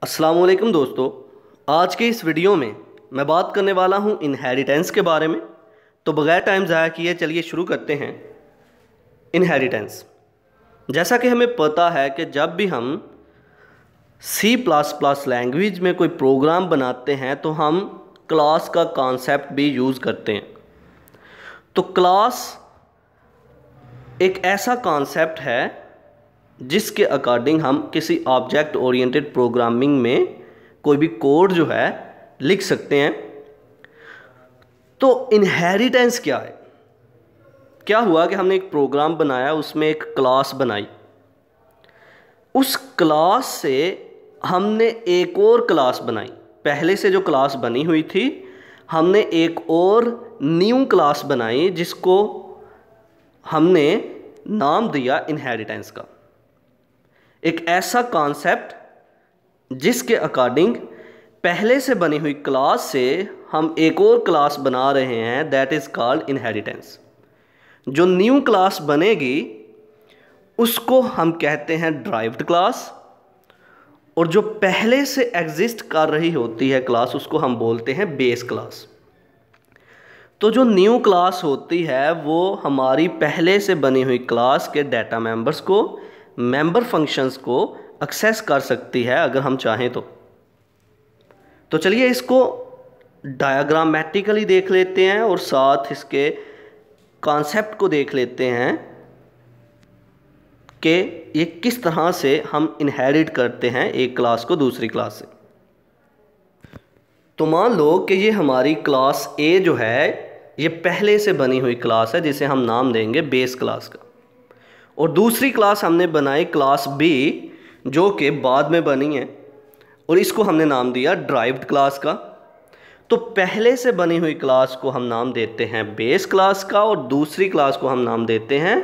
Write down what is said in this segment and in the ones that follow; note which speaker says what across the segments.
Speaker 1: अस्सलाम वालेकुम दोस्तों, आज के इस वीडियो में मैं बात करने वाला हूं इनहेरिटेंस के बारे में। तो बगैर टाइम ज़ाया किए चलिए शुरू करते हैं। इनहेरिटेंस, जैसा कि हमें पता है कि जब भी हम C++ लैंग्वेज में कोई प्रोग्राम बनाते हैं तो हम क्लास का कॉन्सेप्ट भी यूज़ करते हैं। तो क्लास एक ऐसा कॉन्सेप्ट है जिसके अकॉर्डिंग हम किसी ऑब्जेक्ट ओरिएंटेड प्रोग्रामिंग में कोई भी कोड जो है लिख सकते हैं। तो इनहेरिटेंस क्या है? क्या हुआ कि हमने एक प्रोग्राम बनाया, उसमें एक क्लास बनाई, उस क्लास से हमने एक और क्लास बनाई। पहले से जो क्लास बनी हुई थी हमने एक और न्यू क्लास बनाई जिसको हमने नाम दिया इनहेरिटेंस का। एक ऐसा कॉन्सेप्ट जिसके अकॉर्डिंग पहले से बनी हुई क्लास से हम एक और क्लास बना रहे हैं, दैट इज़ कॉल्ड इनहेरिटेंस। जो न्यू क्लास बनेगी उसको हम कहते हैं ड्राइव्ड क्लास, और जो पहले से एग्जिस्ट कर रही होती है क्लास उसको हम बोलते हैं बेस क्लास। तो जो न्यू क्लास होती है वो हमारी पहले से बनी हुई क्लास के डाटा मेंबर्स को, मेंबर फंक्शंस को एक्सेस कर सकती है अगर हम चाहें तो चलिए इसको डायग्रामेटिकली देख लेते हैं और साथ इसके कॉन्सेप्ट को देख लेते हैं कि ये किस तरह से हम इनहेरिट करते हैं एक क्लास को दूसरी क्लास से। तो मान लो कि ये हमारी क्लास ए जो है ये पहले से बनी हुई क्लास है जिसे हम नाम देंगे बेस क्लास का, और दूसरी क्लास हमने बनाई क्लास बी जो कि बाद में बनी है और इसको हमने नाम दिया ड्राइव्ड क्लास का। तो पहले से बनी हुई क्लास को हम नाम देते हैं बेस क्लास का और दूसरी क्लास को हम नाम देते हैं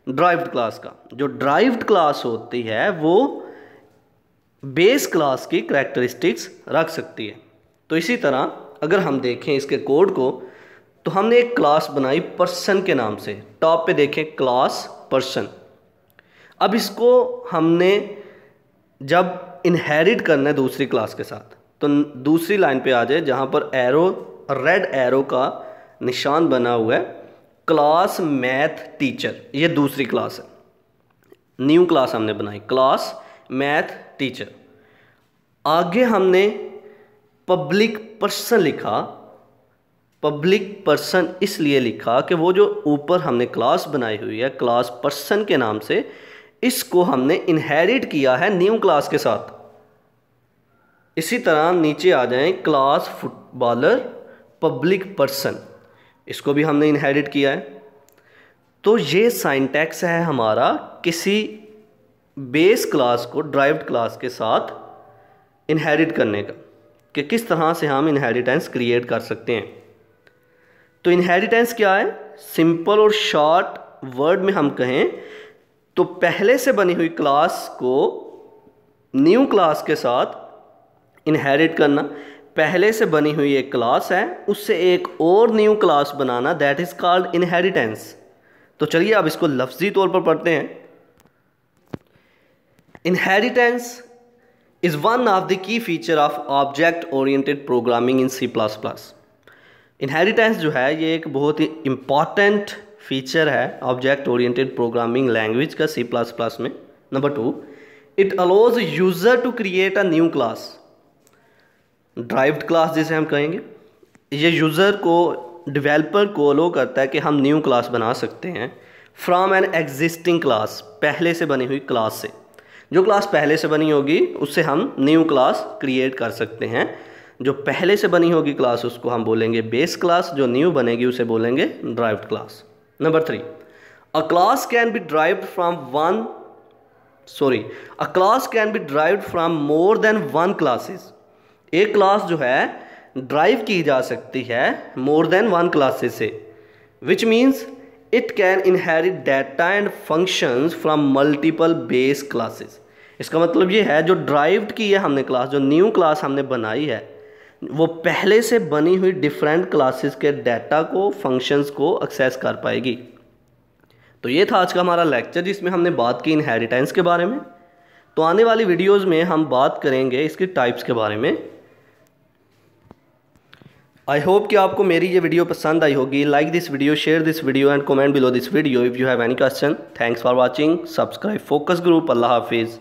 Speaker 1: ड्राइव्ड क्लास का। जो ड्राइव्ड क्लास होती है वो बेस क्लास की कैरेक्टरिस्टिक्स रख सकती है। तो इसी तरह अगर हम देखें इसके कोड को तो हमने एक क्लास बनाई पर्सन के नाम से। टॉप पे देखें क्लास पर्सन। अब इसको हमने जब इनहेरिट करना है दूसरी क्लास के साथ तो दूसरी लाइन पे आ जाए जहाँ पर एरो, रेड एरो का निशान बना हुआ है, क्लास मैथ टीचर, ये दूसरी क्लास है। न्यू क्लास हमने बनाई क्लास मैथ टीचर। आगे हमने पब्लिक पर्सन लिखा। पब्लिक पर्सन इसलिए लिखा कि वो जो ऊपर हमने क्लास बनाई हुई है क्लास पर्सन के नाम से, इसको हमने इनहेरिट किया है न्यू क्लास के साथ। इसी तरह नीचे आ जाएं क्लास फुटबॉलर पब्लिक पर्सन, इसको भी हमने इनहेरिट किया है। तो ये सिंटैक्स है हमारा किसी बेस क्लास को ड्राइव्ड क्लास के साथ इनहेरिट करने का, कि किस तरह से हम इनहेरिटेंस क्रिएट कर सकते हैं। तो इनहेरिटेंस क्या है? सिंपल और शॉर्ट वर्ड में हम कहें तो पहले से बनी हुई क्लास को न्यू क्लास के साथ इनहेरिट करना। पहले से बनी हुई एक क्लास है उससे एक और न्यू क्लास बनाना, दैट इज कॉल्ड इनहेरिटेंस। तो चलिए अब इसको लफ्जी तौर पर पढ़ते हैं। Inheritance is one of the key feature of object oriented programming in C++। Inheritance जो है ये एक बहुत ही इम्पॉर्टेंट फीचर है ऑब्जेक्ट ओरिएंटेड प्रोग्रामिंग लैंग्वेज का C++ में। Number 2, it allows user to create a new class. Derived class जिसे हम कहेंगे, ये यूज़र को, डेवलपर को अलो करता है कि हम न्यू क्लास बना सकते हैं फ्रॉम एन एग्जिस्टिंग क्लास, पहले से बनी हुई क्लास से। जो क्लास पहले से बनी होगी उससे हम न्यू क्लास क्रिएट कर सकते हैं। जो पहले से बनी होगी क्लास उसको हम बोलेंगे बेस क्लास, जो न्यू बनेगी उसे बोलेंगे derived class. Number 3, a class can be derived from more than one classes. एक क्लास जो है ड्राइव की जा सकती है मोर देन वन क्लासेस से, which means it can inherit data and functions from multiple base classes. इसका मतलब ये है जो ड्राइव्ड की है हमने क्लास, जो न्यू क्लास हमने बनाई है वो पहले से बनी हुई डिफरेंट क्लासेस के डाटा को, फंक्शंस को एक्सेस कर पाएगी। तो ये था आज का हमारा लेक्चर जिसमें हमने बात की इनहेरिटेंस के बारे में। तो आने वाली वीडियोज़ में हम बात करेंगे इसकी टाइप्स के बारे में। आई होप कि आपको मेरी ये वीडियो पसंद आई होगी। Like this video, share this video and comment below this video if you have any question. Thanks for watching. Subscribe focus group. अल्लाह हाफिज़।